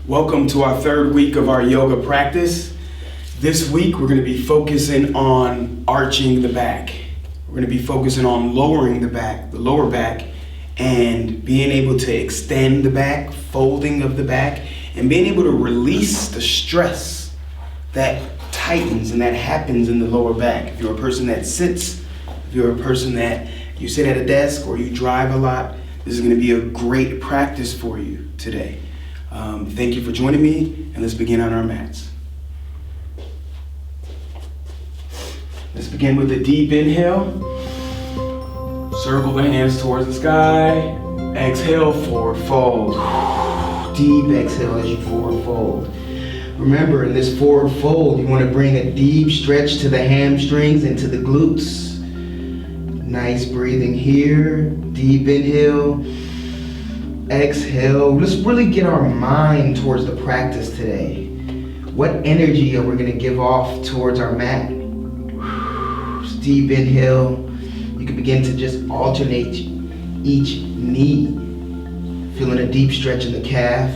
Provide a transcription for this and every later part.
Welcome to our third week of our yoga practice. This week we're going to be focusing on arching the back. We're going to be focusing on lowering the back, the lower back, and being able to extend the back, folding of the back, and being able to release the stress that tightens and that happens in the lower back. If you're a person that sits, if you're a person that you sit at a desk or you drive a lot, this is going to be a great practice for you today. Thank you for joining me, and let's begin on our mats. Let's begin with a deep inhale. Circle the hands towards the sky. Exhale, forward fold. Deep exhale as you forward fold. Remember, in this forward fold, you want to bring a deep stretch to the hamstrings and to the glutes. Nice breathing here. Deep inhale. Exhale. Let's really get our mind towards the practice today. What energy are we going to give off towards our mat? Deep inhale. You can begin to just alternate each knee. Feeling a deep stretch in the calf.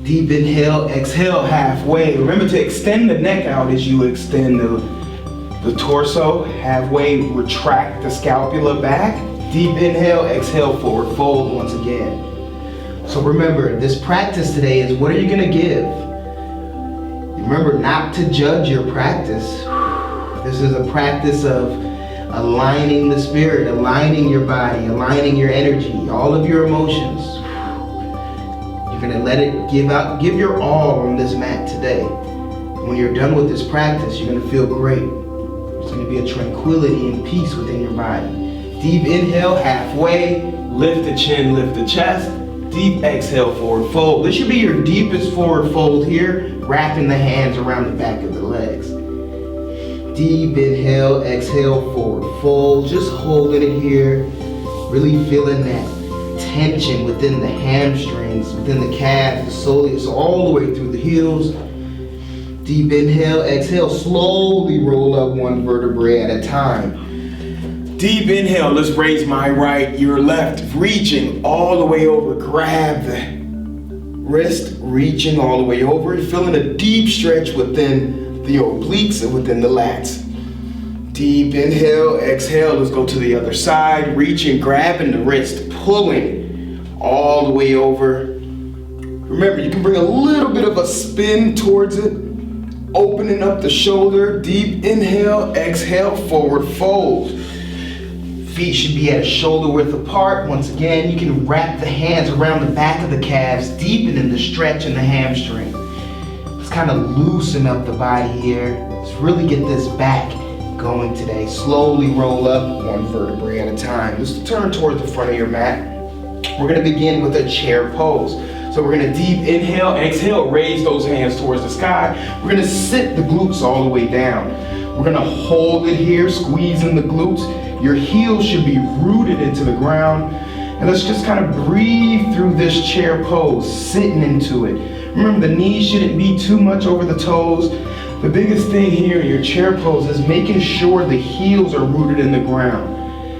Deep inhale. Exhale halfway. Remember to extend the neck out as you extend the torso. Halfway, retract the scapula back. Deep inhale, exhale, forward fold once again. So remember, this practice today is what are you going to give? Remember not to judge your practice. This is a practice of aligning the spirit, aligning your body, aligning your energy, all of your emotions. You're going to let it give your all on this mat today. When you're done with this practice, you're going to feel great. There's going to be a tranquility and peace within your body. Deep inhale, halfway, lift the chin, lift the chest. Deep exhale, forward fold. This should be your deepest forward fold here, wrapping the hands around the back of the legs. Deep inhale, exhale, forward fold. Just holding it here, really feeling that tension within the hamstrings, within the calf, the soleus, all the way through the heels. Deep inhale, exhale, slowly roll up one vertebrae at a time. Deep inhale, let's raise my right, your left, reaching all the way over. Grab the wrist, reaching all the way over. Feeling a deep stretch within the obliques and within the lats. Deep inhale, exhale, let's go to the other side. Reaching, grabbing the wrist, pulling all the way over. Remember, you can bring a little bit of a spin towards it. Opening up the shoulder. Deep inhale, exhale, forward fold. Feet should be at a shoulder width apart. Once again, you can wrap the hands around the back of the calves, deepening the stretch in the hamstring. Let's kind of loosen up the body here. Let's really get this back going today. Slowly roll up one vertebrae at a time. Let's turn towards the front of your mat. We're going to begin with a chair pose. So we're going to deep inhale, exhale, raise those hands towards the sky. We're going to sit the glutes all the way down. We're going to hold it here, squeezing the glutes. Your heels should be rooted into the ground. And let's just kind of breathe through this chair pose, sitting into it. Remember, the knees shouldn't be too much over the toes. The biggest thing here in your chair pose is making sure the heels are rooted in the ground.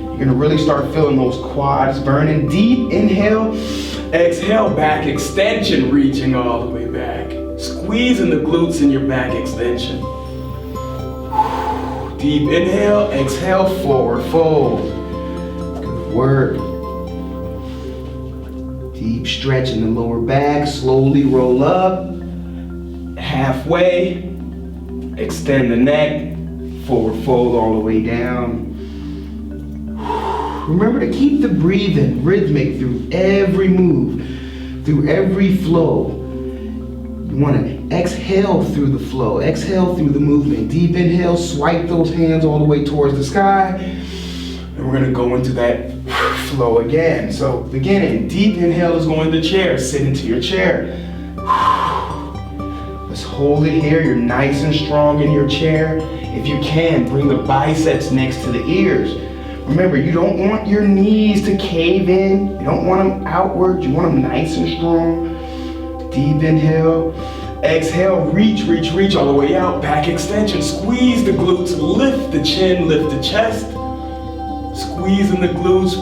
You're gonna really start feeling those quads burning. Deep inhale, exhale, back extension, reaching all the way back. Squeezing the glutes in your back extension. Deep inhale, exhale, forward fold. Good work. Deep stretch in the lower back, slowly roll up. Halfway, extend the neck, forward fold all the way down. Remember to keep the breathing rhythmic through every move, through every flow. You want to exhale through the flow, exhale through the movement. Deep inhale, swipe those hands all the way towards the sky. And we're going to go into that flow again. So beginning, deep inhale is going to the chair. Sit into your chair. Let's hold it here. You're nice and strong in your chair. If you can, bring the biceps next to the ears. Remember, you don't want your knees to cave in. You don't want them outward. You want them nice and strong. Deep inhale. Exhale, reach, reach, reach all the way out. Back extension. Squeeze the glutes. Lift the chin, lift the chest. Squeezing the glutes.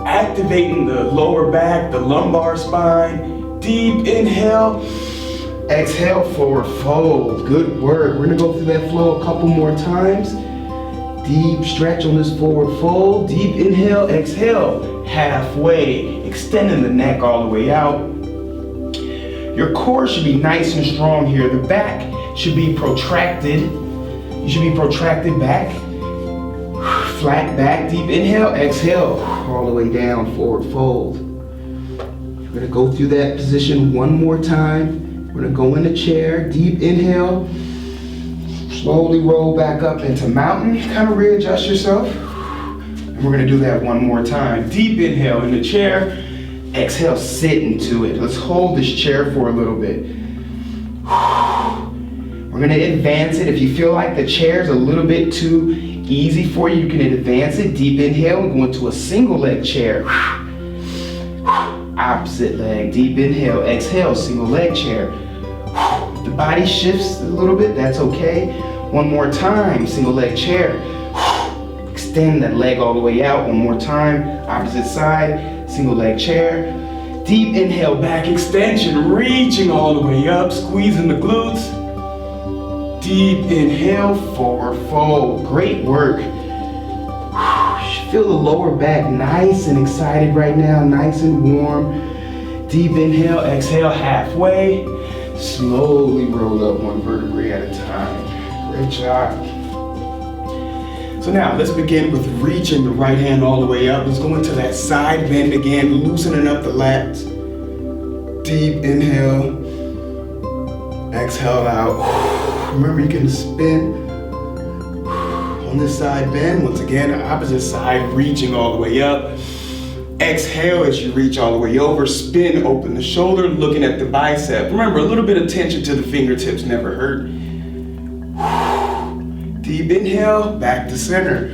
Activating the lower back, the lumbar spine. Deep inhale. Exhale, forward fold. Good work. We're gonna go through that flow a couple more times. Deep stretch on this forward fold. Deep inhale, exhale, halfway. Extending the neck all the way out. Your core should be nice and strong here. The back should be protracted. You should be protracted back. Flat back, deep inhale, exhale, all the way down, forward fold. We're gonna go through that position one more time. We're gonna go in the chair, deep inhale, slowly roll back up into mountain, kind of readjust yourself. And we're gonna do that one more time. Deep inhale in the chair, exhale, sit into it. Let's hold this chair for a little bit. We're gonna advance it. If you feel like the chair's a little bit too easy for you, you can advance it. Deep inhale and go into a single leg chair. Opposite leg, deep inhale, exhale, single leg chair. If the body shifts a little bit, that's okay. One more time, single leg chair. Extend that leg all the way out. One more time, opposite side, single leg chair. Deep inhale, back extension, reaching all the way up, squeezing the glutes. Deep inhale, forward fold. Great work. Feel the lower back nice and excited right now, nice and warm. Deep inhale, exhale, halfway. Slowly roll up one vertebrae at a time. Great job. So now let's begin with reaching the right hand all the way up. Let's go into that side bend again, loosening up the lats. Deep inhale, exhale out. Remember, you can spin on this side bend. Once again, the opposite side, reaching all the way up. Exhale as you reach all the way over. Spin, open the shoulder, looking at the bicep. Remember, a little bit of tension to the fingertips never hurt. Deep inhale, back to center.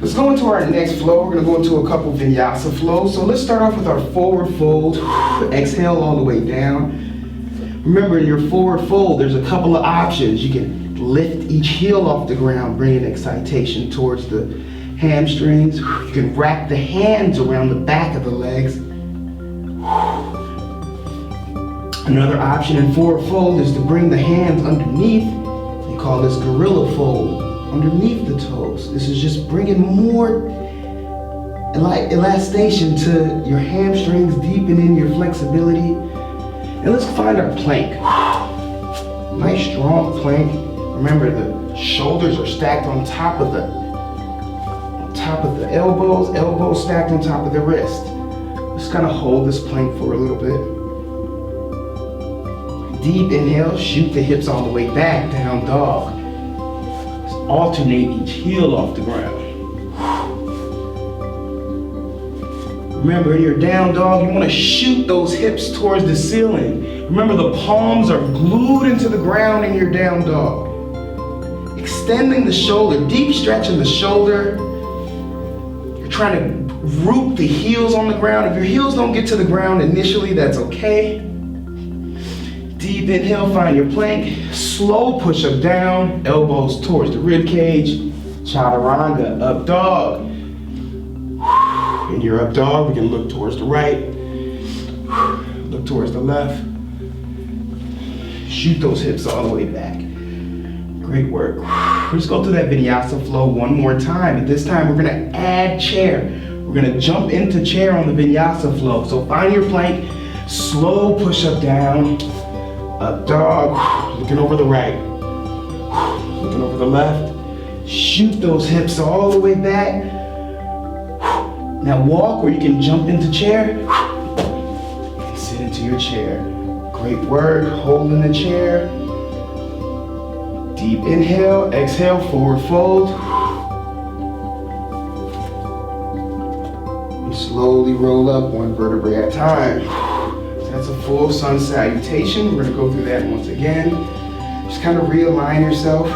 Let's go into our next flow. We're gonna go into a couple vinyasa flows. So let's start off with our forward fold. Exhale all the way down. Remember, in your forward fold, there's a couple of options. You can lift each heel off the ground, bringing excitation towards the hamstrings. You can wrap the hands around the back of the legs. Another option in forward fold is to bring the hands underneath. We call this gorilla fold, underneath the toes. This is just bringing more elastation to your hamstrings, deepening your flexibility. And let's find our plank. Nice strong plank. Remember, the shoulders are stacked on top of the elbows, elbows stacked on top of the wrist. Just kind of hold this plank for a little bit. Deep inhale, shoot the hips all the way back, down dog. Just alternate each heel off the ground. Remember, in your down dog, you want to shoot those hips towards the ceiling. Remember, the palms are glued into the ground in your down dog. Extending the shoulder, deep stretch in the shoulder. You're trying to root the heels on the ground. If your heels don't get to the ground initially, that's okay. Deep inhale, find your plank. Slow push up down, elbows towards the rib cage. Chaturanga, up dog. In your up dog, we can look towards the right, look towards the left. Shoot those hips all the way back. Great work. Let's go through that vinyasa flow one more time. At this time, we're gonna add chair. We're gonna jump into chair on the vinyasa flow. So find your plank, slow push up down, up dog, looking over the right, looking over the left. Shoot those hips all the way back. Now walk where you can jump into chair and sit into your chair. Great work, holding the chair. Deep inhale, exhale, forward fold. And slowly roll up one vertebrae at a time. So that's a full sun salutation. We're gonna go through that once again. Just kind of realign yourself.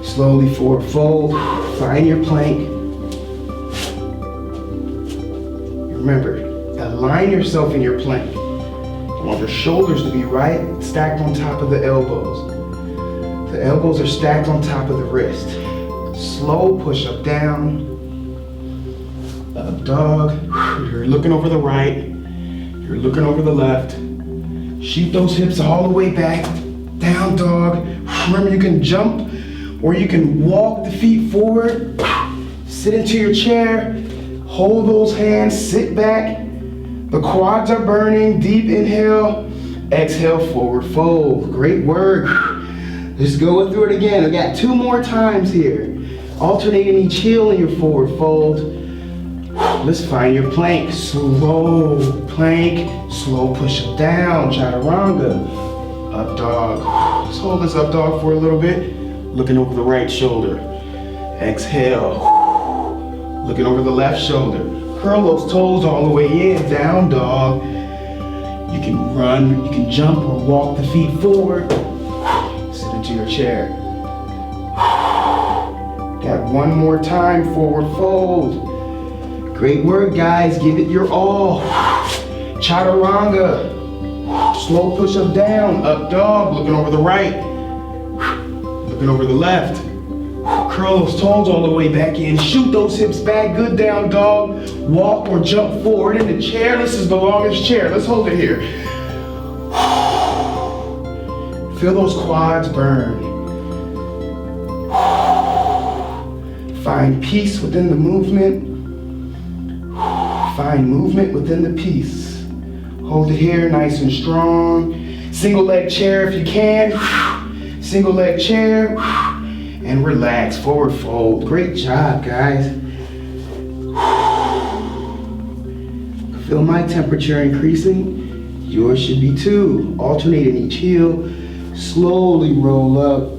Slowly forward fold, find your plank. Remember, align yourself in your plank. You want your shoulders to be right, stacked on top of the elbows. The elbows are stacked on top of the wrist. Slow push up down, up dog. You're looking over the right, you're You're looking over the left. Shoot those hips all the way back. Down dog. Remember, you can jump or you can walk the feet forward. Sit into your chair. Hold those hands. Sit back. The quads are burning. Deep inhale. Exhale, forward fold. Great work. Let's go through it again. I got 2 more times here. Alternating each heel in your forward fold. Let's find your plank. Slow plank. Slow push up down. Chaturanga. Up dog. Let's hold this up dog for a little bit. Looking over the right shoulder. Exhale. Looking over the left shoulder. Curl those toes all the way in. Down dog. You can run, you can jump or walk the feet forward. Sit into your chair. Got 1 more time, forward fold. Great work, guys, give it your all. Chaturanga. Slow push up down, up dog, looking over the right. Looking over the left. Curl those toes all the way back in. Shoot those hips back, good down dog. Walk or jump forward in the chair. This is the longest chair. Let's hold it here. Feel those quads burn. Find peace within the movement. Find movement within the peace. Hold it here, nice and strong. Single leg chair if you can. Single leg chair. And relax, forward fold. Great job, guys. Feel my temperature increasing. Yours should be too. Alternating each heel. Slowly roll up.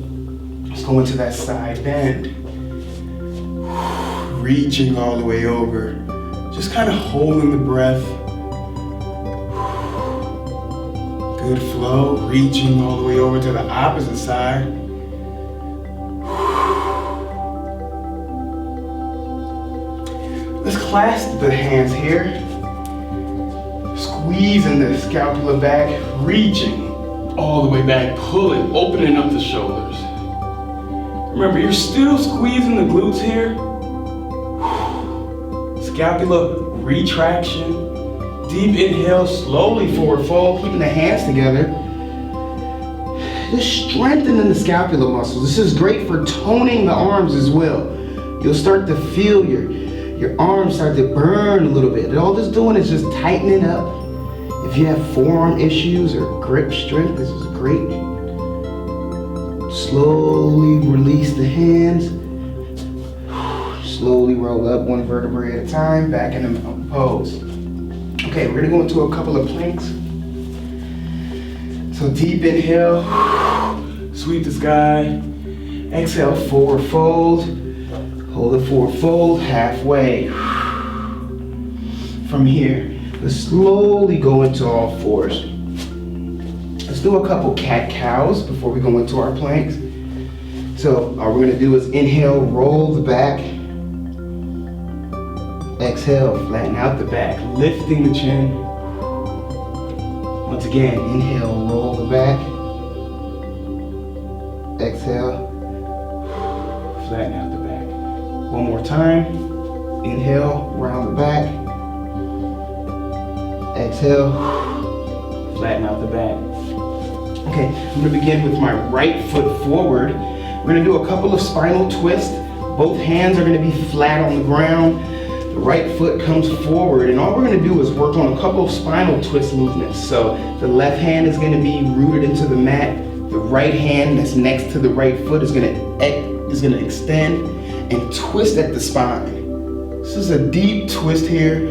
Let's go into that side bend. Reaching all the way over. Just kind of holding the breath. Good flow. Reaching all the way over to the opposite side. Let's clasp the hands here. Squeezing the scapula back, reaching all the way back, pulling, opening up the shoulders. Remember, you're still squeezing the glutes here. Scapula retraction. Deep inhale, slowly forward fold, keeping the hands together. Just strengthening the scapular muscles. This is great for toning the arms as well. You'll start to feel your arms start to burn a little bit. And all this doing is just tightening up. If you have forearm issues or grip strength, this is great. Slowly release the hands. Slowly roll up 1 vertebrae at a time, back in the pose. Okay, we're gonna go into a couple of planks. So deep inhale, sweep the sky. Exhale, forward fold. Hold the forward fold halfway. From here, let's slowly go into all fours. Let's do a couple cat-cows before we go into our planks. So all we're gonna do is inhale, roll the back. Exhale, flatten out the back, lifting the chin. Once again, inhale, roll the back. Exhale, flatten out the back. 1 more time. Inhale, round the back. Exhale, flatten out the back. Okay, I'm gonna begin with my right foot forward. We're gonna do a couple of spinal twists. Both hands are gonna be flat on the ground. The right foot comes forward, and all we're gonna do is work on a couple of spinal twist movements. So the left hand is gonna be rooted into the mat. The right hand that's next to the right foot is gonna extend and twist at the spine. This is a deep twist here.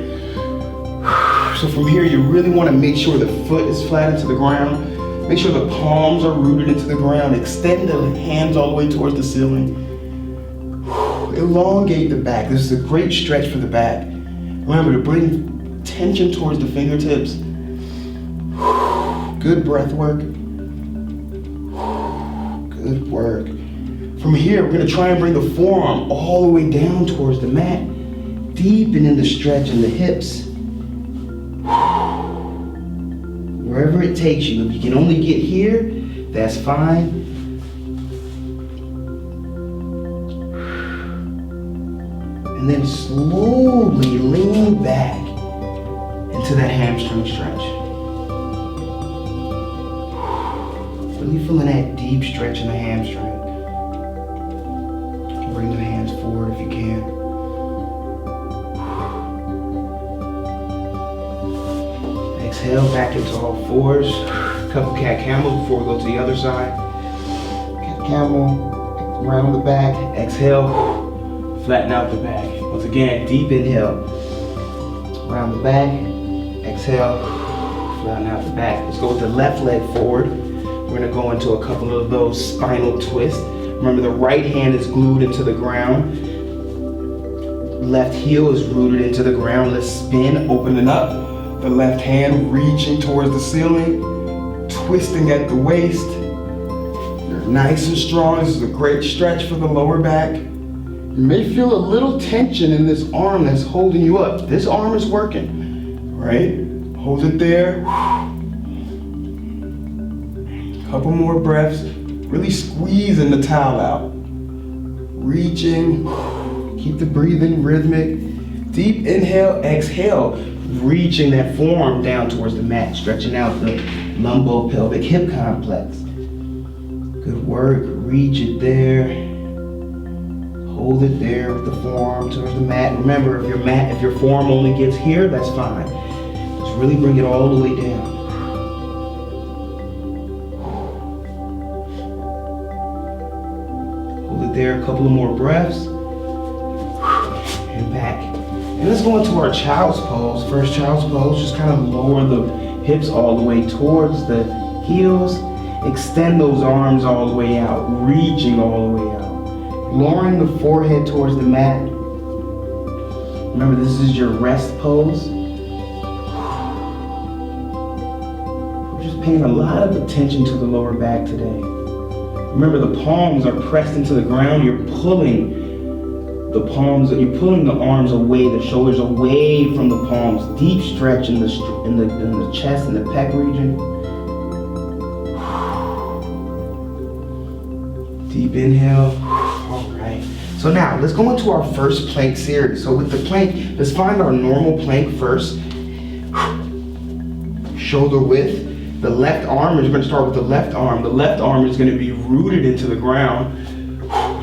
So from here, you really want to make sure the foot is flat into the ground. Make sure the palms are rooted into the ground. Extend the hands all the way towards the ceiling. Elongate the back. This is a great stretch for the back. Remember to bring tension towards the fingertips. Good breath work. Good work. From here, we're gonna try and bring the forearm all the way down towards the mat. Deepening the stretch in the hips. Wherever it takes you. If you can only get here, that's fine. And then slowly lean back into to that hamstring stretch. Really feeling that deep stretch in the hamstring. Bring the hands forward if you can. Exhale back into all fours. Couple cat camels before we go to the other side. Cat camel, around the back. Exhale, flatten out the back. Once again, deep inhale. Around the back. Exhale, flatten out the back. Let's go with the left leg forward. We're gonna go into a couple of those spinal twists. Remember, the right hand is glued into the ground. Left heel is rooted into the ground. Let's spin, opening up. The left hand reaching towards the ceiling, twisting at the waist. You're nice and strong. This is a great stretch for the lower back. You may feel a little tension in this arm that's holding you up. This arm is working, right? Hold it there. Couple more breaths. Really squeezing the towel out. Reaching. Keep the breathing rhythmic. Deep inhale, exhale. Reaching that forearm down towards the mat. Stretching out the lumbo-pelvic hip complex. Good work. Reach it there. Hold it there with the forearm towards the mat. Remember, if your forearm only gets here, that's fine. Just really bring it all the way down. There, a couple of more breaths, and back. And let's go into our child's pose. First child's pose, just kind of lower the hips all the way towards the heels. Extend those arms all the way out, reaching all the way out. Lowering the forehead towards the mat. Remember, this is your rest pose. We're just paying a lot of attention to the lower back today. Remember, the palms are pressed into the ground. You're pulling the arms away, the shoulders away from the palms. Deep stretch in the chest and the pec region. Deep inhale. All right. So now let's go into our first plank series. So with the plank, let's find our normal plank first. Shoulder width. The left arm, we're going to start with the left arm. The left arm is going to be rooted into the ground.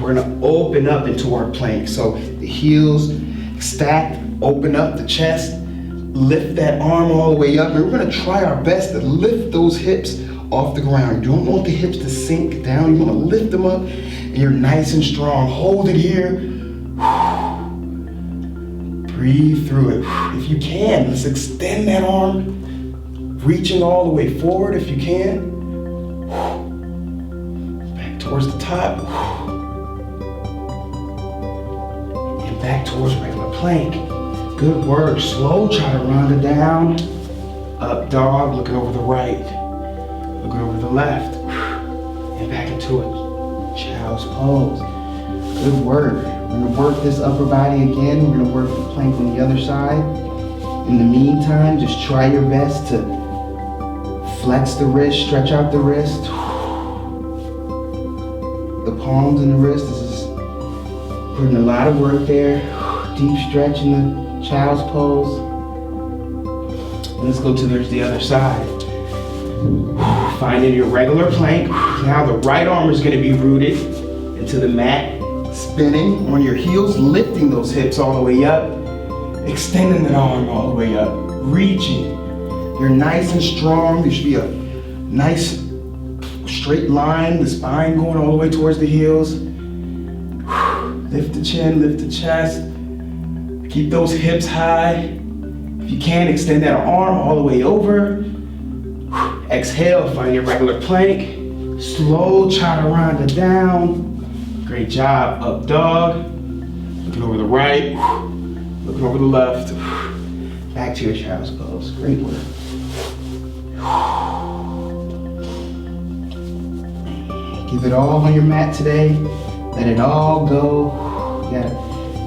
We're going to open up into our plank. So the heels stacked, open up the chest, lift that arm all the way up. And we're going to try our best to lift those hips off the ground. You don't want the hips to sink down. You want to lift them up, and you're nice and strong. Hold it here. Breathe through it. If you can, let's extend that arm. Reaching all the way forward if you can. Back towards the top. And back towards regular plank. Good work. Slow chaturanga down. Up dog, looking over the right. Looking over the left. And back into it. Child's pose. Good work. We're going to work this upper body again. We're going to work the plank on the other side. In the meantime, just try your best to flex the wrist, stretch out the wrist. The palms and the wrist. This is putting a lot of work there. Deep stretch in the child's pose. And let's go to the other side. Finding your regular plank. Now the right arm is going to be rooted into the mat. Spinning on your heels, lifting those hips all the way up. Extending that arm all the way up. Reaching. You're nice and strong. There should be a nice straight line, the spine going all the way towards the heels. Lift the chin, lift the chest. Keep those hips high. If you can, extend that arm all the way over. Exhale, find your regular plank. Slow chaturanga down. Great job. Up dog. Looking over the right. Looking over the left. Back to your child's pose. Great work. Give it all on your mat today. Let it all go.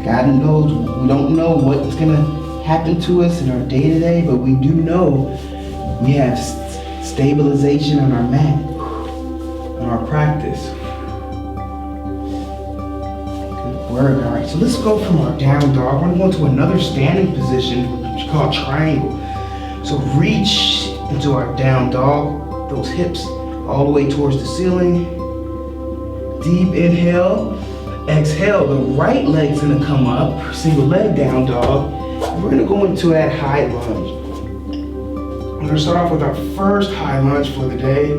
God knows we don't know what's gonna happen to us in our day-to-day, but we do know we have stabilization on our mat, on our practice. Good work. All right, so let's go from our down dog. We're gonna go into another standing position, which is called triangle. So reach into our down dog, those hips all the way towards the ceiling. Deep inhale, exhale. The right leg's gonna come up, single leg down dog. And we're gonna go into that high lunge. We're gonna start off with our first high lunge for the day.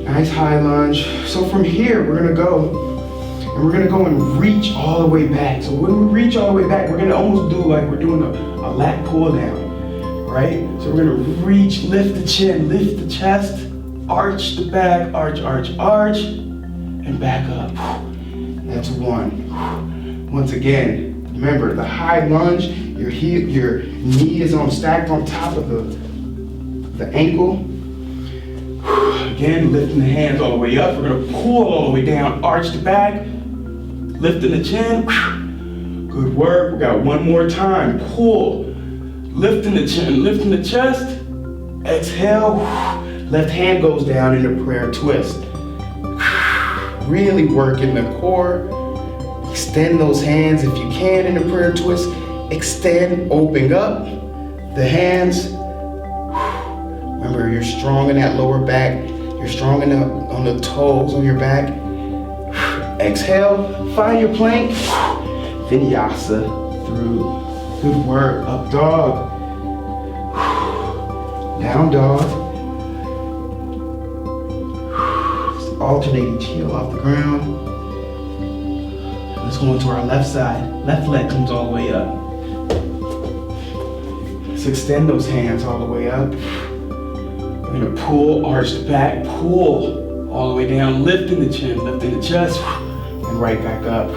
Nice high lunge. So from here, we're gonna go and reach all the way back. So when we reach all the way back, we're gonna almost do like we're doing a lat pull down, right? So we're gonna reach, lift the chin, lift the chest, arch the back, arch, arch, arch, and back up. That's one. Once again, remember the high lunge, your knee is stacked on top of the ankle. Again, lifting the hands all the way up. We're gonna pull all the way down, arch the back, lifting the chin. Good work. We got one more time. Pull, lifting the chin, lifting the chest. Exhale. Left hand goes down in a prayer twist. Really working the core. Extend those hands if you can in a prayer twist. Extend, open up the hands. Remember, you're strong in that lower back. You're strong on the toes on your back. Exhale, find your plank. Vinyasa through. Good work. Up dog. Down dog. Just alternating heel off the ground. Let's go into our left side. Left leg comes all the way up. Let's extend those hands all the way up. We're gonna pull, arch the back, pull all the way down, lifting the chin, lifting the chest, and right back up.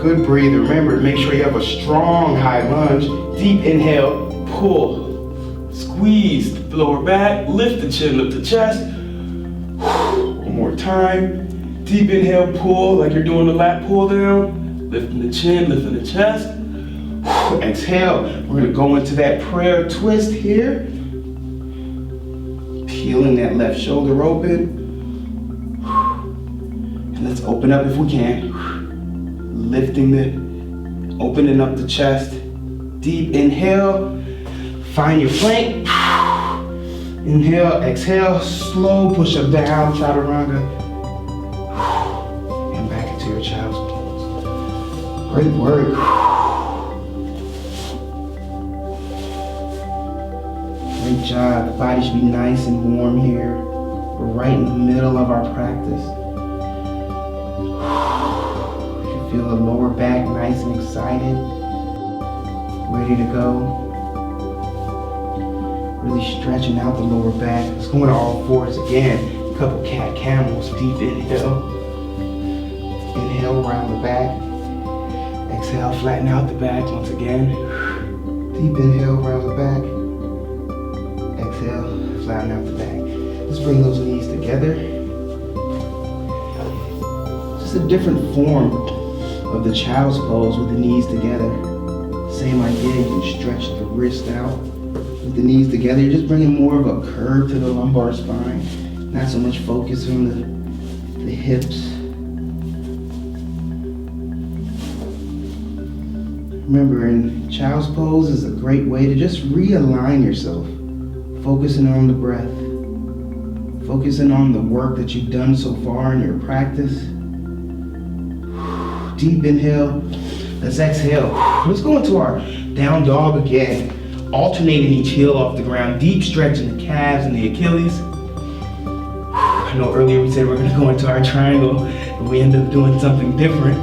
Good breather. Remember, make sure you have a strong high lunge. Deep inhale, pull, squeeze the lower back, lift the chin, lift the chest. One more time. Deep inhale, pull like you're doing a lat pull down, lifting the chin, lifting the chest. Exhale. We're gonna go into that prayer twist here. Peeling that left shoulder open. And let's open up if we can. Opening up the chest. Deep inhale. Find your plank. Inhale, exhale, slow push up down, chaturanga. And back into your child's pose. Great work. Great job. The body should be nice and warm here. We're right in the middle of our practice. You should feel the lower back nice and excited. Ready to go. Really stretching out the lower back. Let's go into all fours again. A couple cat camels. Deep inhale. Inhale around the back. Exhale, flatten out the back once again. Deep inhale around the back. Exhale, flatten out the back. Let's bring those knees together. Just a different form of the child's pose with the knees together. Same idea, you can stretch the wrist out. With the knees together, you're just bringing more of a curve to the lumbar spine. Not so much focus on the hips. Remember, in child's pose is a great way to just realign yourself. Focusing on the breath. Focusing on the work that you've done so far in your practice. Deep inhale. Let's exhale. Let's go into our down dog again. Alternating each heel off the ground, deep stretch in the calves and the Achilles. I know earlier we said we're gonna go into our triangle, but we end up doing something different.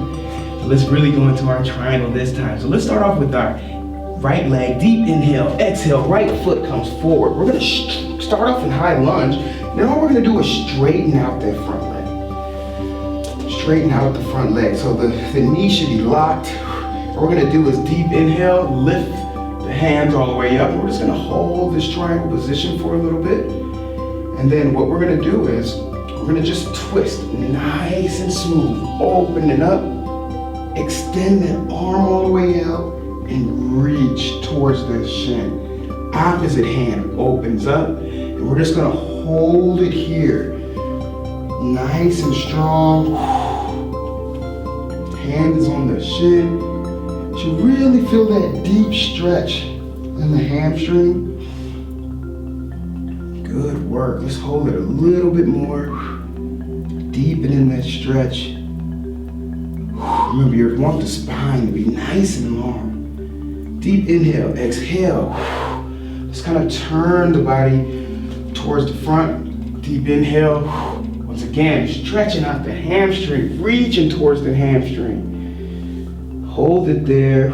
So let's really go into our triangle this time. So let's start off with our right leg, deep inhale, exhale, right foot comes forward. We're gonna start off in high lunge. Now all we're gonna do is straighten out that front leg. Straighten out the front leg. So the knee should be locked. What we're gonna do is deep inhale, lift the hands all the way up. We're just gonna hold this triangle position for a little bit. And then what we're gonna do is, we're gonna just twist nice and smooth. Open it up, extend that arm all the way out, and reach towards the shin. Opposite hand opens up, and we're just gonna hold it here. Nice and strong. Hand is on the shin. You should really feel that deep stretch in the hamstring. work. Let's hold it a little bit more. Deepen in that stretch. Remember, you want the spine to be nice and long. Deep inhale, exhale. Just kind of turn the body towards the front. Deep inhale. Once again, stretching out the hamstring, reaching towards the hamstring. Hold it there.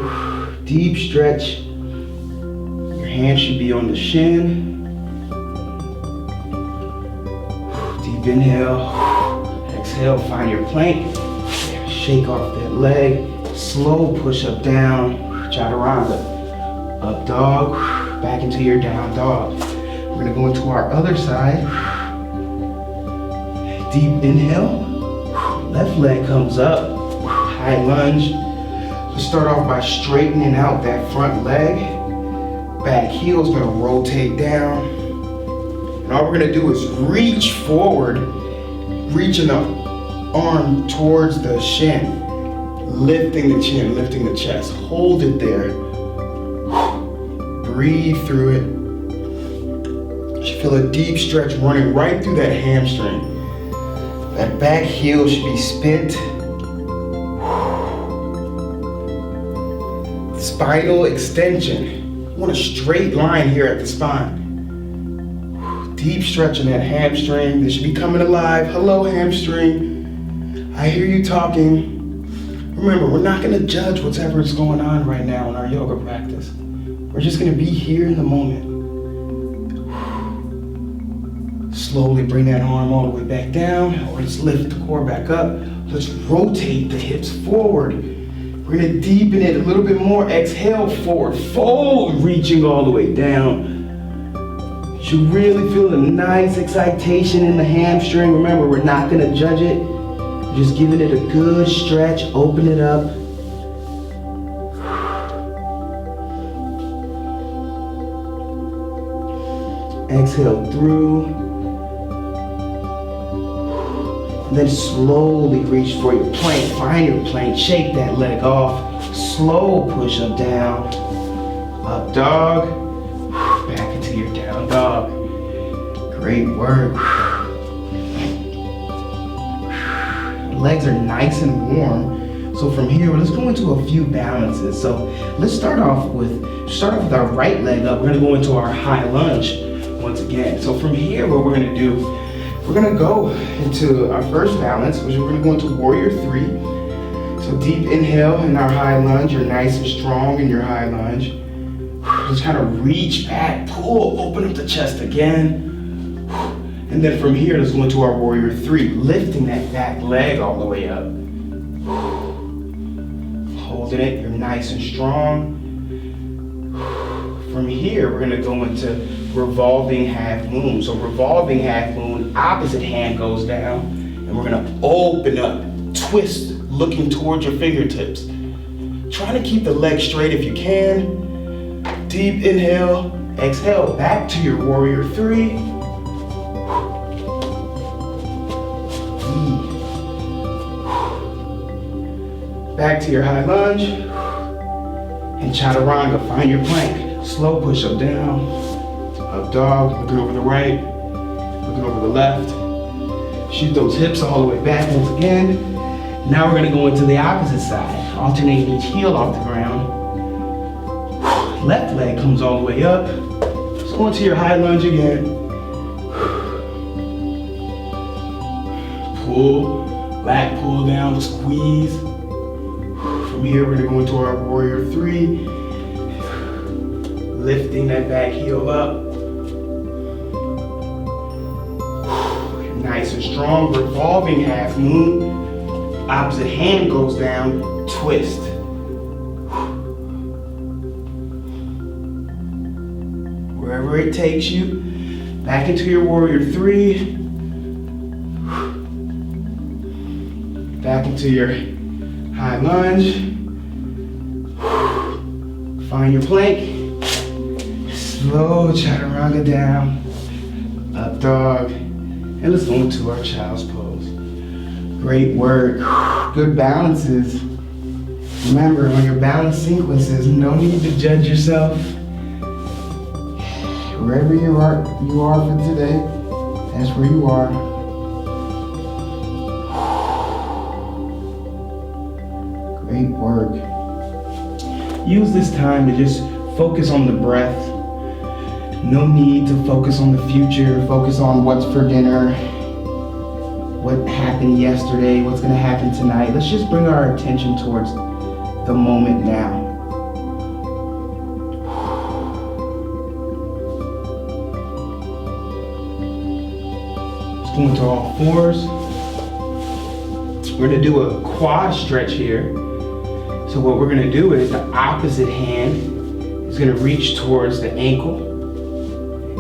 Deep stretch. Your hand should be on the shin. Deep inhale. Exhale, find your plank. Shake off that leg. Slow push up, down. Chaturanga. Up dog, back into your down dog. We're gonna go into our other side. Deep inhale. Left leg comes up. High lunge. Let's start off by straightening out that front leg. Back heel's gonna rotate down. And all we're gonna do is reach forward, reaching the arm towards the shin. Lifting the chin, lifting the chest. Hold it there. Breathe through it. You should feel a deep stretch running right through that hamstring. That back heel should be spent. Spinal extension. You want a straight line here at the spine. Deep stretch in that hamstring. This should be coming alive. Hello, hamstring. I hear you talking. Remember, we're not going to judge whatever is going on right now in our yoga practice. We're just going to be here in the moment. Slowly bring that arm all the way back down, or let's lift the core back up. Let's rotate the hips forward. We're going to deepen it a little bit more. Exhale, forward fold, reaching all the way down. You should really feel a nice excitation in the hamstring. Remember, we're not going to judge it. We're just giving it a good stretch. Open it up. Exhale through. And then slowly reach for your plank. Find your plank. Shake that leg off. Slow push up, down. Up dog. Back into your down dog. Great work. Legs are nice and warm. So from here, let's go into a few balances. So let's start off with our right leg up. We're gonna go into our high lunge once again. So from here, what we're gonna do, we're gonna go into our first balance, which we're gonna go into warrior 3. So deep inhale in our high lunge. You're nice and strong in your high lunge. Just kind of reach back, pull, open up the chest again. And then from here, let's go into our warrior 3, lifting that back leg all the way up. Holding it, you're nice and strong. From here, we're gonna go into revolving half moon. So revolving half moon, opposite hand goes down, and we're gonna open up, twist, looking towards your fingertips. Try to keep the leg straight if you can. Deep inhale, exhale, back to your warrior 3. Back to your high lunge. And chaturanga, find your plank. Slow push up, down. Up dog, looking over the right, looking over the left. Shoot those hips all the way back once again. Now we're gonna go into the opposite side. Alternating each heel off the ground. Left leg comes all the way up. Let's go into your high lunge again. Pull, back pull down, squeeze. From here, we're gonna go into our warrior 3. Lifting that back heel up. Nice and strong, revolving half moon. Opposite hand goes down, twist. Wherever it takes you, back into your warrior 3. Back into your high lunge. Find your plank. Slow chaturanga down. Up dog. And let's go into our child's pose. Great work. Good balances. Remember, on your balance sequences, no need to judge yourself. Wherever you are for today, That's where you are. Great work. Use this time to just focus on the breath. No need to focus on the future, focus on what's for dinner, what happened yesterday, what's gonna happen tonight. Let's just bring our attention towards the moment now. Let's go into all fours. We're gonna do a quad stretch here. So what we're gonna do is the opposite hand is gonna reach towards the ankle.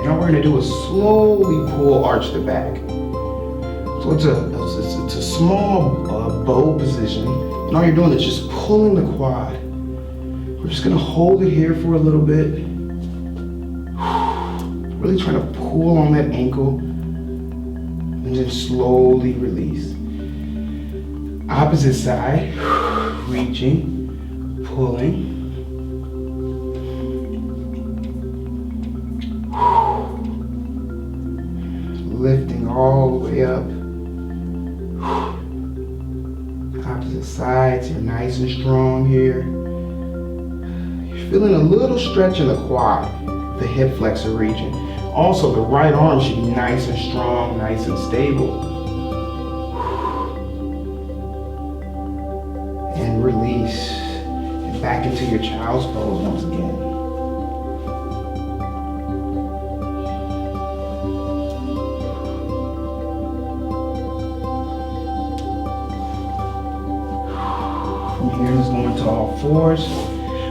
And all we're gonna do is slowly pull, arch the back. So it's a small bow position. And all you're doing is just pulling the quad. We're just gonna hold it here for a little bit. Really trying to pull on that ankle and then slowly release. Opposite side, reaching, pulling. Lifting all the way up. Opposite sides, you're nice and strong here. You're feeling a little stretch in the quad, the hip flexor region. Also, the right arm should be nice and strong, nice and stable. And release. And back into your child's pose once again. From here, let's go into all fours.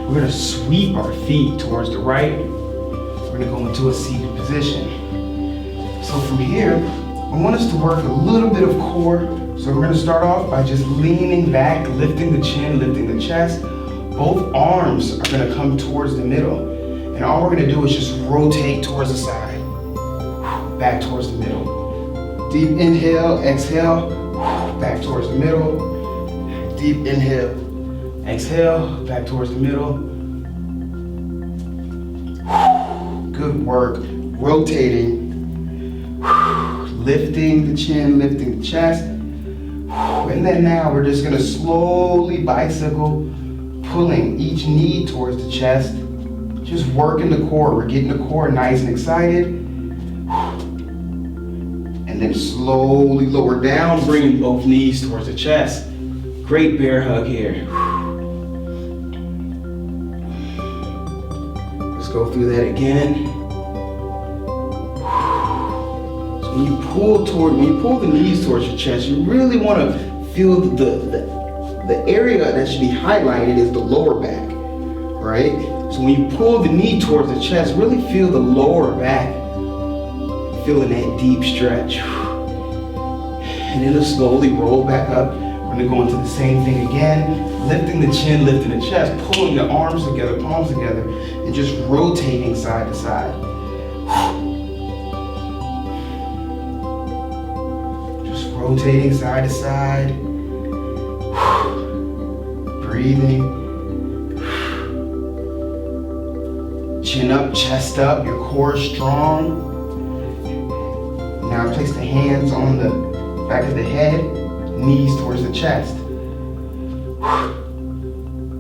We're gonna sweep our feet towards the right. We're gonna go into a seated position. So from here, I want us to work a little bit of core. So we're gonna start off by just leaning back, lifting the chin, lifting the chest. Both arms are gonna come towards the middle. And all we're gonna do is just rotate towards the side. Back towards the middle. Deep inhale, exhale, back towards the middle. Deep inhale, exhale, back towards the middle. Good work. Rotating, lifting the chin, lifting the chest. And then now we're just gonna slowly bicycle, pulling each knee towards the chest. Just working the core. We're getting the core nice and excited. And then slowly lower down, bringing both knees towards the chest. Great bear hug here. Let's go through that again. So when you pull the knees towards your chest, you really want to feel the area that should be highlighted is the lower back, right? So when you pull the knee towards the chest, really feel the lower back, feeling that deep stretch. And then it'll slowly roll back up. We're gonna go into the same thing again, lifting the chin, lifting the chest, pulling the arms together, palms together, and just rotating side to side. Just rotating side to side. Breathing. Chin up, chest up, your core is strong. Now place the hands on the back of the head, knees towards the chest.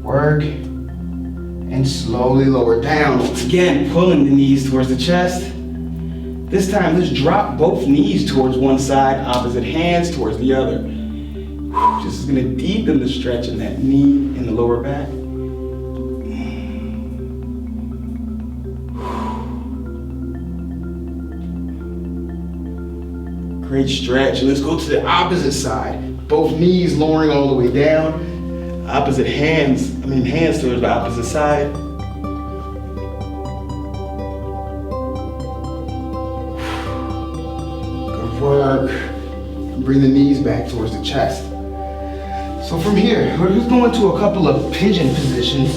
Work. And slowly lower down. Once again, pulling the knees towards the chest. This time, let's drop both knees towards one side, opposite hands towards the other. This is gonna deepen the stretch in that knee in the lower back. Great stretch. Let's go to the opposite side. Both knees lowering all the way down. Opposite hands towards the opposite side. Good work. Bring the knees back towards the chest. So from here, we're just going to a couple of pigeon positions.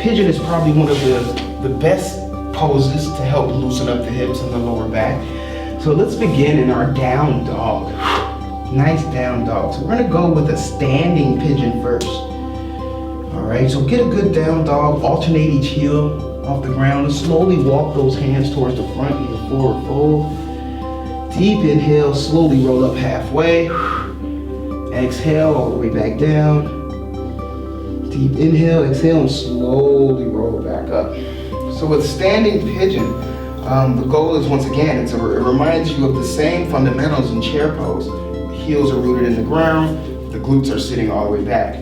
Pigeon is probably one of the best poses to help loosen up the hips and the lower back. So let's begin in our down dog. Nice down dog. So we're gonna go with a standing pigeon first. All right, so get a good down dog, alternate each heel off the ground, and slowly walk those hands towards the front in your forward fold. Deep inhale, slowly roll up halfway. Exhale, all the way back down. Deep inhale, exhale, and slowly roll back up. So with standing pigeon, the goal is, once again, it reminds you of the same fundamentals in chair pose. The heels are rooted in the ground, the glutes are sitting all the way back.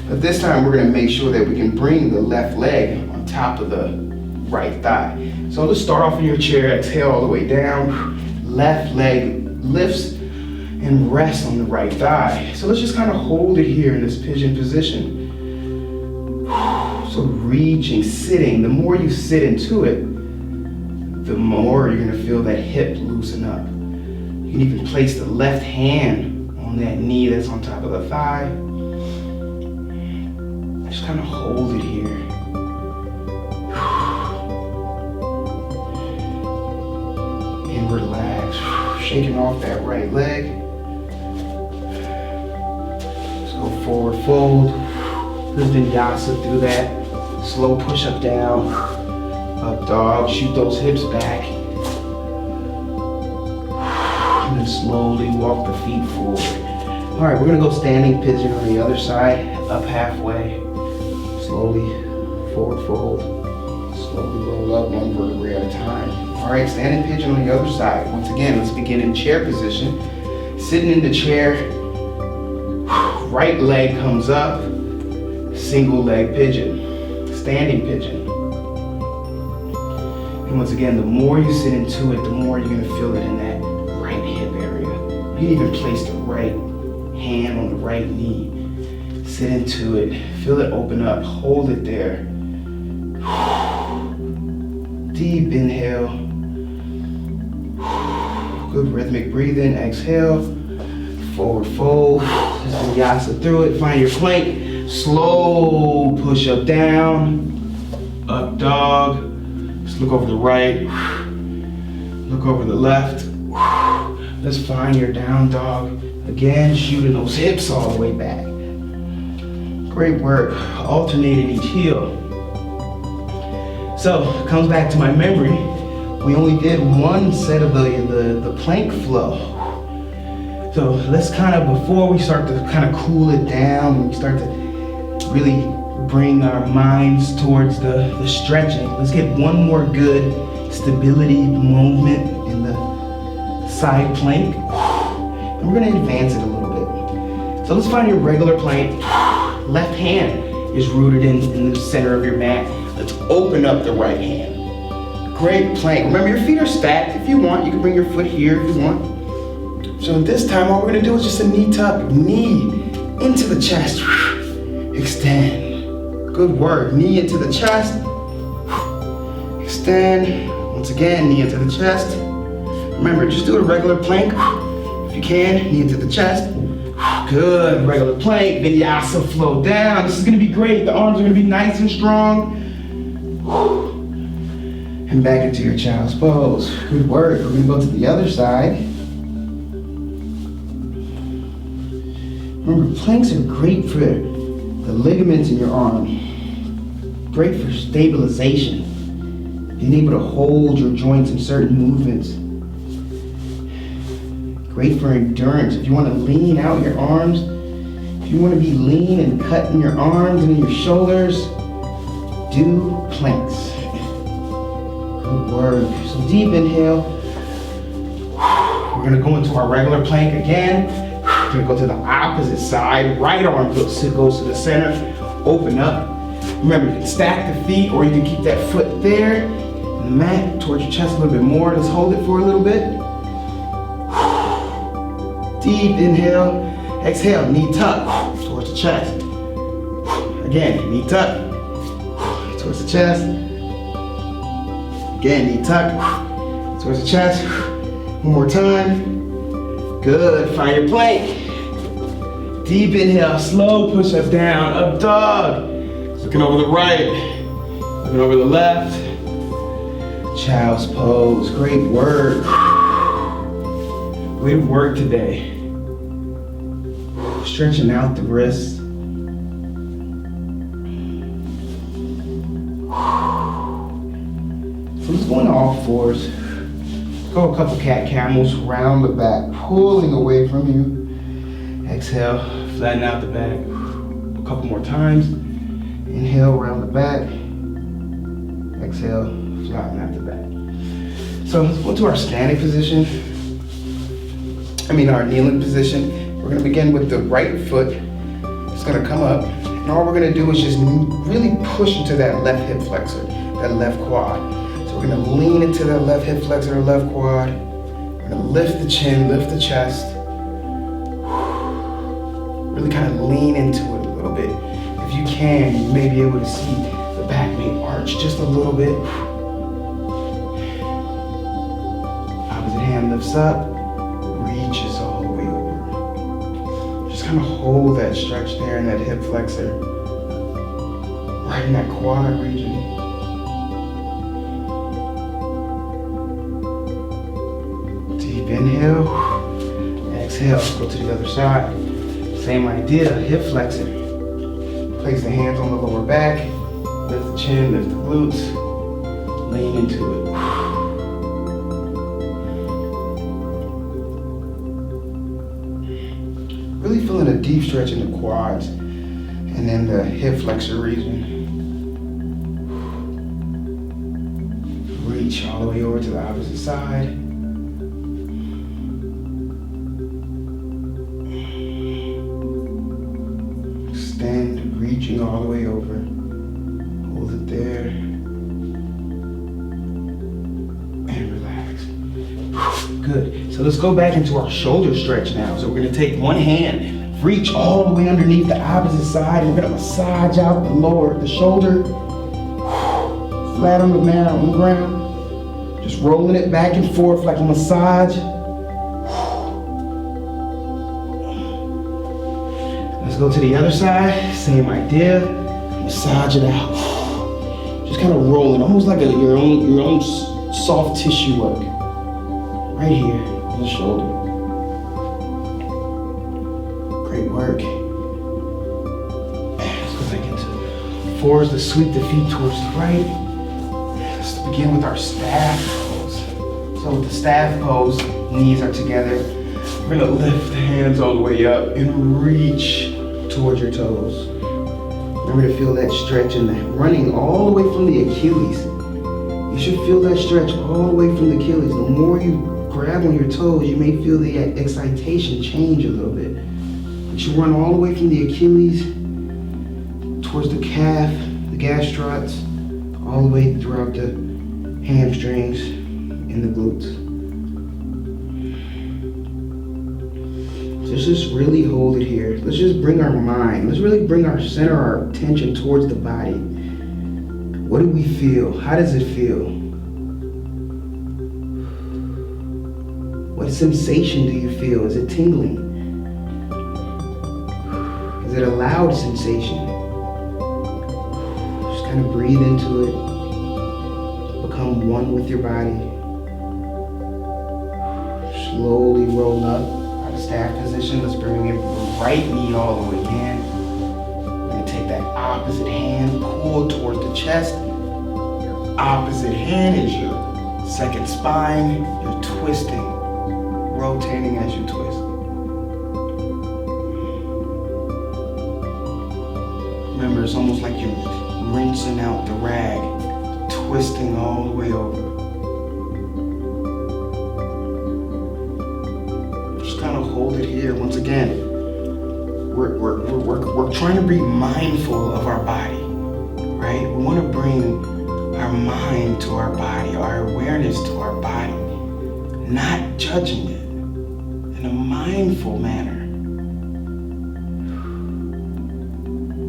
But this time we're gonna make sure that we can bring the left leg on top of the right thigh. So let's start off in your chair, exhale all the way down. Left leg lifts and rests on the right thigh. So let's just kind of hold it here in this pigeon position. So reaching, sitting, the more you sit into it, the more you're gonna feel that hip loosen up. You can even place the left hand on that knee that's on top of the thigh. Just kind of hold it here. And relax, shaking off that right leg. Let's go forward fold. Good vinyasa through that. Slow push up down. Up dog, shoot those hips back. And then slowly walk the feet forward. All right, we're gonna go standing pigeon on the other side, up halfway. Slowly forward fold. Slowly roll up one vertebrae at a time. All right, standing pigeon on the other side. Once again, let's begin in chair position. Sitting in the chair, right leg comes up, single leg pigeon, standing pigeon. And once again, the more you sit into it, the more you're gonna feel it in that right hip area. You can even place the right hand on the right knee. Sit into it, feel it open up, hold it there. Deep inhale. Good rhythmic breathing, exhale. Forward fold, just vinyasa through it, find your plank. Slow push up down, up dog. Just look over the right, look over the left. Let's find your down dog. Again, shooting those hips all the way back. Great work, alternating each heel. So, comes back to my memory, we only did one set of the plank flow. So let's kind of, before we start to kind of cool it down, and we start to really bring our minds towards the stretching, let's get one more good stability movement in the side plank. And we're gonna advance it a little bit. So let's find your regular plank. Left hand is rooted in the center of your mat. Let's open up the right hand. Great plank. Remember, your feet are stacked. If you want, you can bring your foot here if you want. So this time, all we're gonna do is just a knee tuck. Knee into the chest. Extend. Good work. Knee into the chest. Extend. Once again, knee into the chest. Remember, just do a regular plank. If you can, knee into the chest. Good, regular plank. Vinyasa flow down. This is gonna be great. The arms are gonna be nice and strong. And back into your child's pose. Good work. We're gonna go to the other side. Remember, planks are great for the ligaments in your arm. Great for stabilization. Being able to hold your joints in certain movements. Great for endurance. If you want to lean out your arms, if you want to be lean and cut in your arms and in your shoulders, do planks. Good work. So deep inhale. We're gonna go into our regular plank again. We're gonna go to the opposite side. Right arm goes to the center. Open up. Remember, you can stack the feet or you can keep that foot there. The mat towards your chest a little bit more. Let's hold it for a little bit. Deep inhale. Exhale, knee tuck towards the chest. Again, knee tuck towards the chest. Again, knee tuck towards the chest. One more time. Good, find your plank. Deep inhale, slow push up down, up dog. Looking over the right, looking over the left. Child's pose, great work. Way to work today. Stretching out the wrists. So let's go into all fours. Go a couple cat camels, round the back, pulling away from you. Exhale, flatten out the back. A couple more times. Inhale, round the back. Exhale, flatten out the back. So let's go to our standing position. Our kneeling position. We're gonna begin with the right foot. It's gonna come up. And all we're gonna do is just really push into that left hip flexor, that left quad. So we're gonna lean into that left hip flexor, left quad. We're gonna lift the chin, lift the chest. Really kind of lean into it a little bit. If you can, you may be able to see the back may arch just a little bit. Opposite hand lifts up, reaches all the way over. Just kind of hold that stretch there in that hip flexor. Right in that quad region. Deep inhale. Exhale, let's go to the other side. Same idea, hip flexor. Place the hands on the lower back, lift the chin, lift the glutes, lean into it. Really feeling a deep stretch in the quads and then the hip flexor region. Reach all the way over to the opposite side. Extend, reaching all the way over. Hold it there. And relax. Good. So let's go back into our shoulder stretch now. So we're gonna take one hand, reach all the way underneath the opposite side. We're gonna massage out the shoulder. Flat on the mat, on the ground. Just rolling it back and forth like a massage. Let's go to the other side, same idea. Massage it out. Just kind of rolling, almost like your own soft tissue work. Right here on the shoulder. Great work. Let's go back into fours to sweep the feet towards the right. Let's begin with our staff pose. So with the staff pose, knees are together. We're gonna lift the hands all the way up and reach towards your toes. Remember to feel that stretch and that running all the way from the Achilles. You should feel that stretch all the way from the Achilles. The more you grab on your toes, you may feel the excitation change a little bit. But you run all the way from the Achilles towards the calf, the gastrocs, all the way throughout the hamstrings and the glutes. Let's just really hold it here. Let's just bring our mind. Let's really bring our center, our attention towards the body. What do we feel? How does it feel? What sensation do you feel? Is it tingling? Is it a loud sensation? Just kind of breathe into it. Become one with your body. Slowly roll up. Staff position. Let's bring in the right knee all the way in. We're going to take that opposite hand, pull towards the chest. Your opposite hand is your second spine. You're twisting, rotating as you twist. Remember, it's almost like you're rinsing out the rag, twisting all the way over. Kind of hold it here. Once again, we're trying to be mindful of our body, right? We want to bring our mind to our body, our awareness to our body, not judging it in a mindful manner.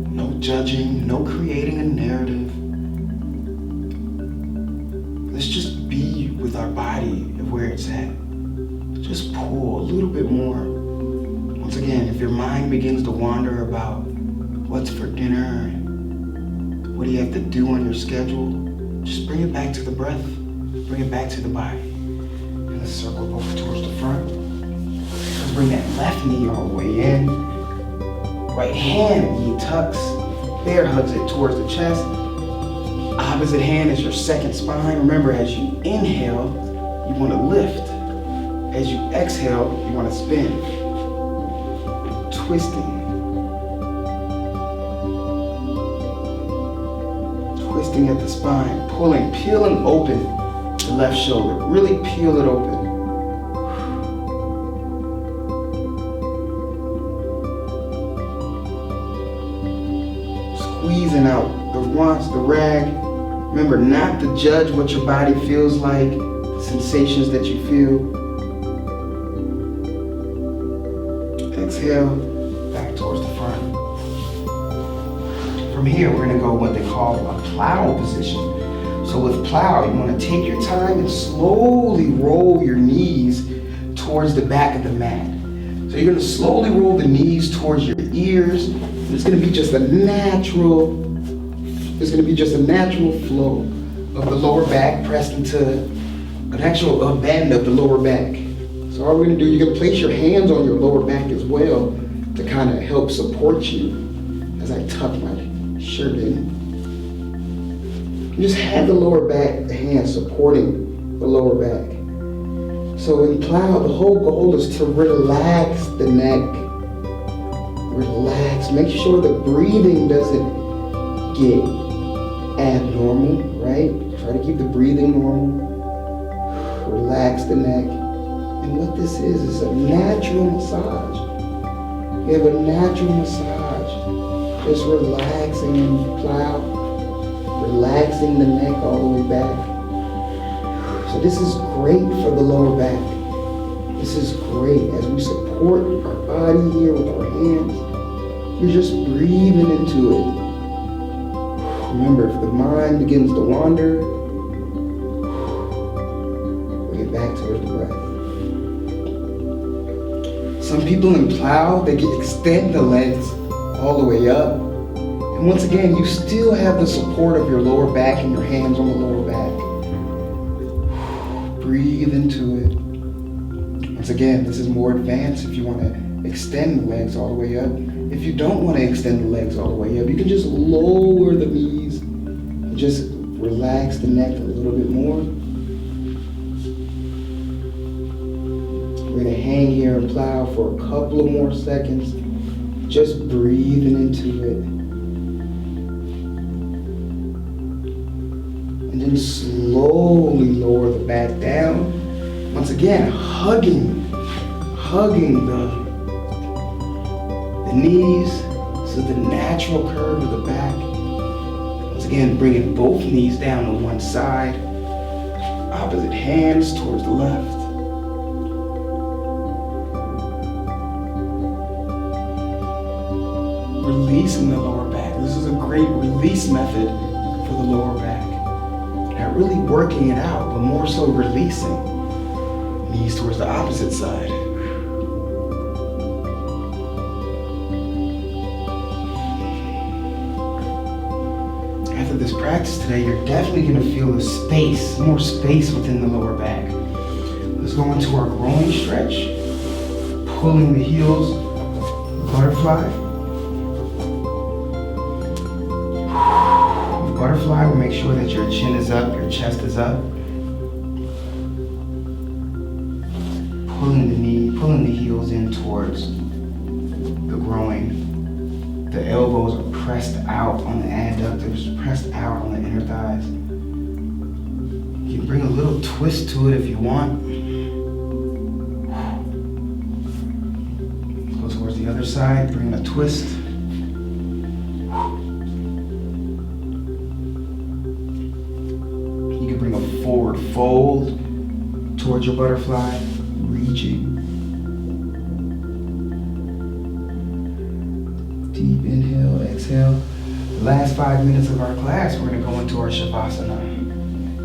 No judging, no creating a narrative. Let's just be with our body and where it's at. Just pull a little bit more. Once again, if your mind begins to wander about what's for dinner and what do you have to do on your schedule, just bring it back to the breath. Bring it back to the body. And let's circle over towards the front. Let's bring that left knee all the way in. Right hand, knee tucks. Bear hugs it towards the chest. Opposite hand is your second spine. Remember, as you inhale, you want to lift. As you exhale, you want to spin. Twisting. Twisting at the spine, pulling, peeling open the left shoulder. Really peel it open. Squeezing out the wants, the rag. Remember not to judge what your body feels like, the sensations that you feel. Exhale, back towards the front. From here, we're gonna go what they call a plow position. So with plow, you wanna take your time and slowly roll your knees towards the back of the mat. So you're gonna slowly roll the knees towards your ears. It's gonna be just a natural flow of the lower back pressed into an actual bend of the lower back. So all we're gonna do, you're gonna place your hands on your lower back as well to kind of help support you as I tuck my shirt in. You just have the lower back, the hands supporting the lower back. So in plow, the whole goal is to relax the neck. Relax, make sure the breathing doesn't get abnormal, right? Try to keep the breathing normal. Relax the neck. And what this is a natural massage. You have a natural massage. Just relaxing in plow. Relaxing the neck all the way back. So this is great for the lower back. This is great as we support our body here with our hands. You're just breathing into it. Remember, if the mind begins to wander, bring it back towards the breath. Some people in plow, they extend the legs all the way up. And once again, you still have the support of your lower back and your hands on the lower back. Breathe into it. Once again, this is more advanced if you want to extend the legs all the way up. If you don't want to extend the legs all the way up, you can just lower the knees and just relax the neck a little bit more. We're going to hang here and plow for a couple of more seconds, just breathing into it. And then slowly lower the back down. Once again, hugging the knees. This is the natural curve of the back. Once again, bringing both knees down on one side. Opposite hands towards the left. Releasing the lower back. This is a great release method for the lower back. Not really working it out, but more so releasing. Knees towards the opposite side. After this practice today, you're definitely going to feel the space, more space within the lower back. Let's go into our groin stretch. Pulling the heels, butterfly. Butterfly will make sure that your chin is up, your chest is up. Pulling the knee, pulling the heels in towards the groin. The elbows are pressed out on the adductors, pressed out on the inner thighs. You can bring a little twist to it if you want. Go towards the other side, bring a twist. You can bring a forward fold towards your butterfly, reaching. Deep inhale, exhale. The last 5 minutes of our class, we're going to go into our Shavasana,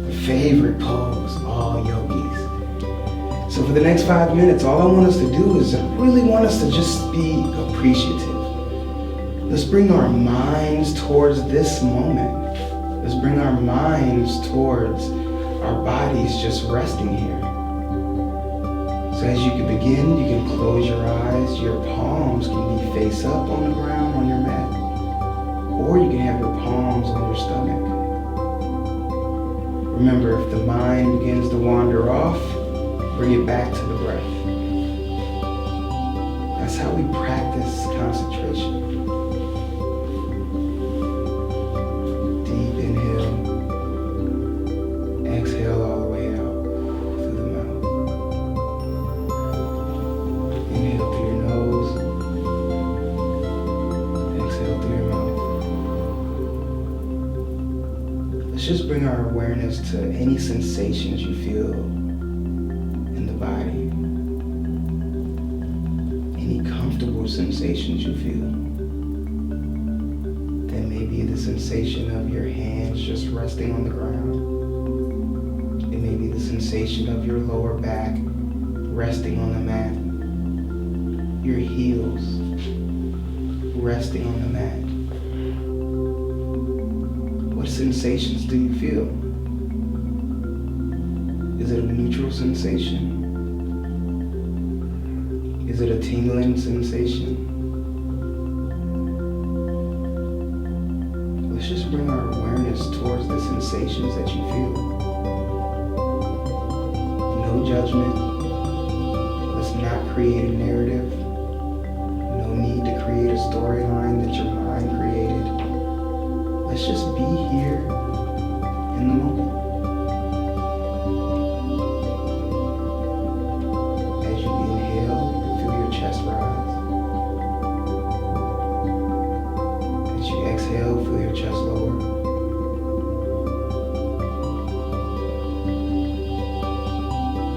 the favorite pose of all yogis. So for the next 5 minutes, all I want us to do is I really want us to just be appreciative. Let's bring our minds towards this moment. Let's bring our minds towards our bodies just resting here. So as you can begin, you can close your eyes. Your palms can be face up on the ground on your mat. Or you can have your palms on your stomach. Remember, if the mind begins to wander off, Bring it back to the breath. That's how we practice concentration. Deep inhale. Exhale all the way out through the mouth. Inhale through your nose. Exhale through your mouth. Let's just bring our awareness to any sensations you feel in the body. Any comfortable sensations you feel. That may be the sensation of your hands just resting on the ground. It may be the sensation of your lower back resting on the mat. Your heels resting on the mat. What sensations do you feel? Is it a neutral sensation? Is it a tingling sensation? Let's just bring our awareness towards the sensations that you feel. No judgment. Let's not create a narrative. No need to create a storyline that your mind created. Let's just be here in the moment. As you inhale, feel your chest rise. As you exhale, feel your chest lower.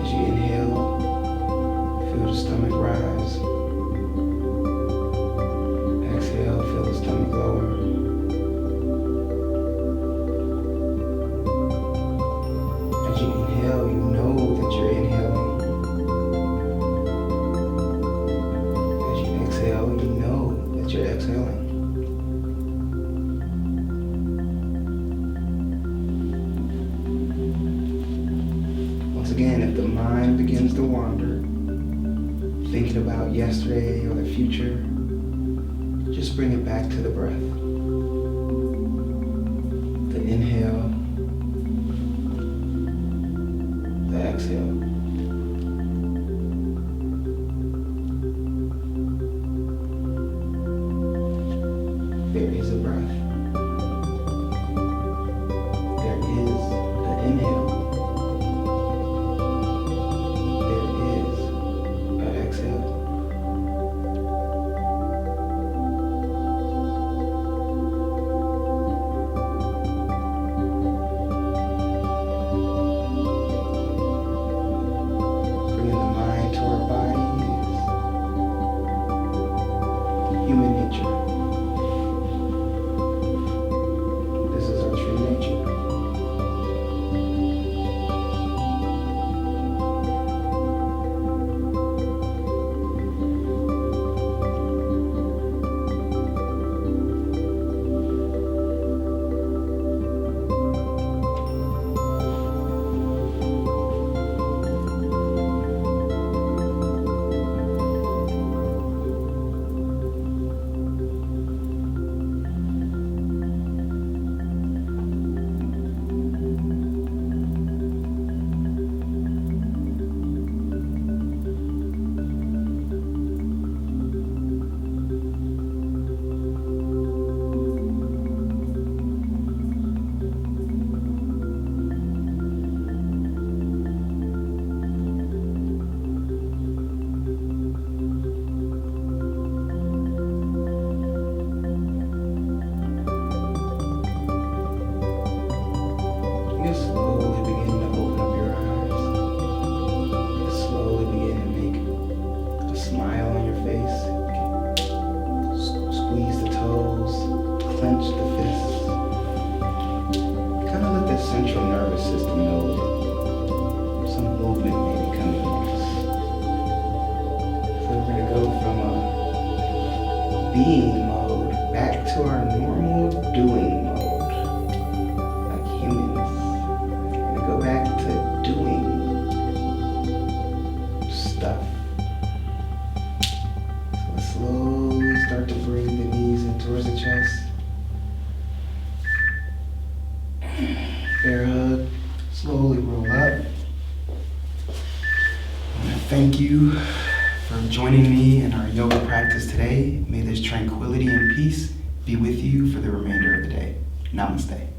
As you inhale, feel the stomach rise. Exhale, feel the stomach lower. As you inhale, you know that you're inhaling. As you exhale, you know that you're exhaling. Once again, if the mind begins to wander, thinking about yesterday or the future, just bring it back to the breath. The inhale, the exhale. There is a breath. There is the inhale. There is an exhale. Bringing the mind to our body is human nature. This is our true nature. You can slowly begin to open up your eyes. Slowly begin to make a smile on your face. Squeeze the toes, clench the fists. Kind of let the central nervous system know that some movement may be coming next. So we're going to go from a being mode back to our normal doing mode, like humans. We're going to go back to doing stuff. So let's slowly start to bring the knees in towards the chest. Bear hug. Slowly roll up. Thank you for joining me in our yoga practice today. May this tranquility and peace be with you for the remainder of the day. Namaste.